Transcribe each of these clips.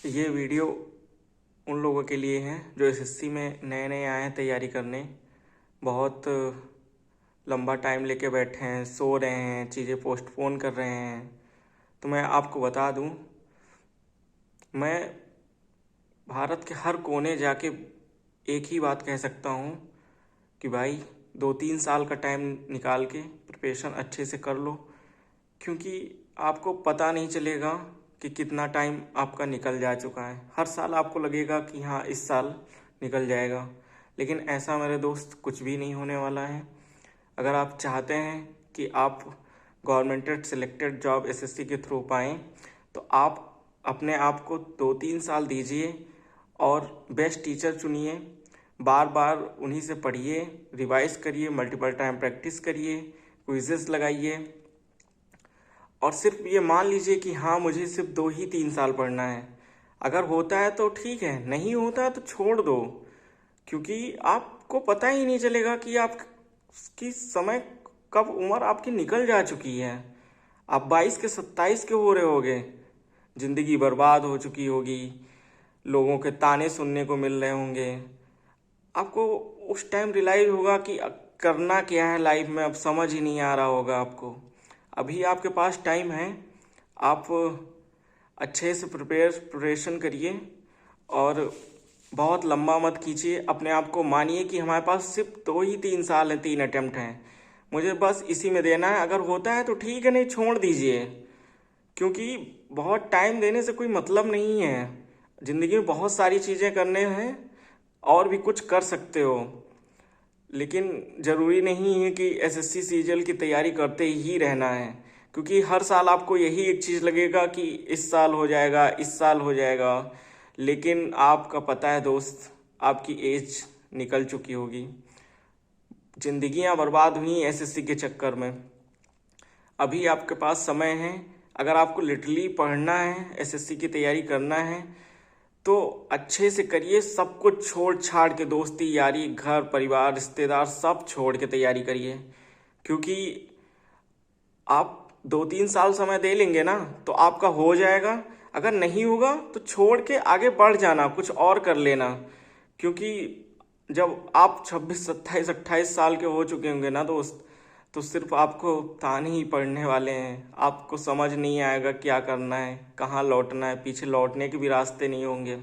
ये वीडियो उन लोगों के लिए है जो एसएससी में नए नए आए हैं तैयारी करने। बहुत लंबा टाइम लेके बैठे हैं, सो रहे हैं, चीज़ें पोस्टपोन कर रहे हैं। तो मैं आपको बता दूं, मैं भारत के हर कोने जाके एक ही बात कह सकता हूं कि भाई 2-3 साल का टाइम निकाल के प्रिपरेशन अच्छे से कर लो, क्योंकि आपको पता नहीं चलेगा कि कितना टाइम आपका निकल जा चुका है। हर साल आपको लगेगा कि हाँ इस साल निकल जाएगा, लेकिन ऐसा मेरे दोस्त कुछ भी नहीं होने वाला है। अगर आप चाहते हैं कि आप गवर्नमेंटेड सिलेक्टेड जॉब एसएससी के थ्रू पाएँ, तो आप अपने आप को 2-3 साल दीजिए और बेस्ट टीचर चुनिए। बार बार उन्हीं से पढ़िए, रिवाइज करिए, मल्टीपल टाइम प्रैक्टिस करिए, क्विज़ेस लगाइए और सिर्फ ये मान लीजिए कि हाँ मुझे सिर्फ 2 ही 3 साल पढ़ना है। अगर होता है तो ठीक है, नहीं होता है तो छोड़ दो, क्योंकि आपको पता ही नहीं चलेगा कि आपकी समय कब उम्र आपकी निकल जा चुकी है। आप 22 के 27 के हो रहे होगे, ज़िंदगी बर्बाद हो चुकी होगी, लोगों के ताने सुनने को मिल रहे होंगे। आपको उस टाइम रियलाइज होगा कि करना क्या है लाइफ में, अब समझ ही नहीं आ रहा होगा आपको। अभी आपके पास टाइम है, आप अच्छे से प्रिपरेशन करिए और बहुत लंबा मत कीजिए। अपने आप को मानिए कि हमारे पास सिर्फ 2 ही 3 साल हैं, 3 अटेम्प्ट हैं, मुझे बस इसी में देना है। अगर होता है तो ठीक है, नहीं छोड़ दीजिए, क्योंकि बहुत टाइम देने से कोई मतलब नहीं है। ज़िंदगी में बहुत सारी चीज़ें करने हैं और भी कुछ कर सकते हो, लेकिन ज़रूरी नहीं है कि एसएससी सीजीएल की तैयारी करते ही रहना है, क्योंकि हर साल आपको यही एक चीज़ लगेगा कि इस साल हो जाएगा, इस साल हो जाएगा, लेकिन आपका पता है दोस्त, आपकी एज निकल चुकी होगी। जिंदगियां बर्बाद हुई एसएससी के चक्कर में। अभी आपके पास समय है। अगर आपको लिटरली पढ़ना है, एसएससी की तैयारी करना है, तो अच्छे से करिए। सब कुछ छोड़ छाड़ के, दोस्ती यारी, घर परिवार रिश्तेदार सब छोड़ के तैयारी करिए, क्योंकि आप 2-3 साल समय दे लेंगे ना तो आपका हो जाएगा। अगर नहीं होगा तो छोड़ के आगे बढ़ जाना, कुछ और कर लेना, क्योंकि जब आप 26 27 28 साल के हो चुके होंगे ना दोस्त, तो सिर्फ आपको ताने ही पड़ने वाले हैं। आपको समझ नहीं आएगा क्या करना है, कहाँ लौटना है, पीछे लौटने के भी रास्ते नहीं होंगे।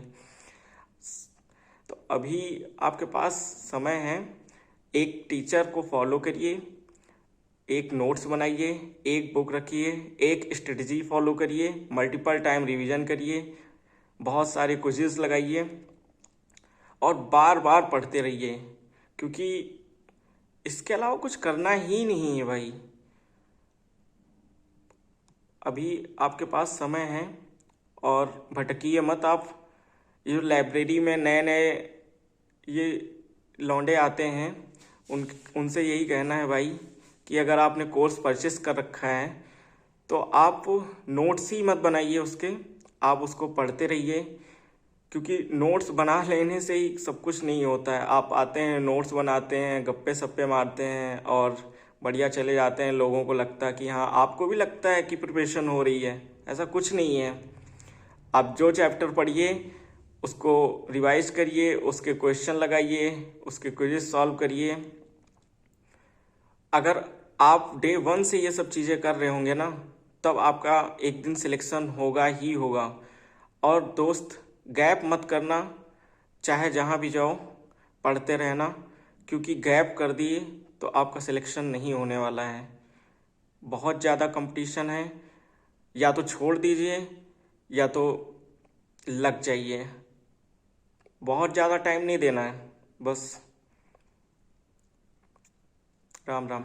तो अभी आपके पास समय है। एक टीचर को फॉलो करिए, एक नोट्स बनाइए, एक बुक रखिए, एक स्ट्रेटजी फॉलो करिए, मल्टीपल टाइम रिवीजन करिए, बहुत सारे क्विज़ेस लगाइए और बार बार पढ़ते रहिए, क्योंकि इसके अलावा कुछ करना ही नहीं है भाई। अभी आपके पास समय है और भटकिए मत आप। ये जो लाइब्रेरी में नए नए ये लौंडे आते हैं, उनसे यही कहना है भाई कि अगर आपने कोर्स परचेस कर रखा है तो आप नोट्स ही मत बनाइए उसके, आप उसको पढ़ते रहिए, क्योंकि नोट्स बना लेने से ही सब कुछ नहीं होता है। आप आते हैं, नोट्स बनाते हैं, गप्पे सप्पे मारते हैं और बढ़िया चले जाते हैं। लोगों को लगता है कि हाँ, आपको भी लगता है कि प्रिपरेशन हो रही है, ऐसा कुछ नहीं है। आप जो चैप्टर पढ़िए उसको रिवाइज करिए, उसके क्वेश्चन लगाइए, उसके क्विज़ सॉल्व करिए। अगर आप डे 1 से ये सब चीज़ें कर रहे होंगे ना, तब आपका एक दिन सिलेक्शन होगा ही होगा। और दोस्त, गैप मत करना, चाहे जहाँ भी जाओ पढ़ते रहना, क्योंकि गैप कर दिए तो आपका सिलेक्शन नहीं होने वाला है। बहुत ज़्यादा कंपटीशन है, या तो छोड़ दीजिए या तो लग जाइए। बहुत ज़्यादा टाइम नहीं देना है, बस। राम राम।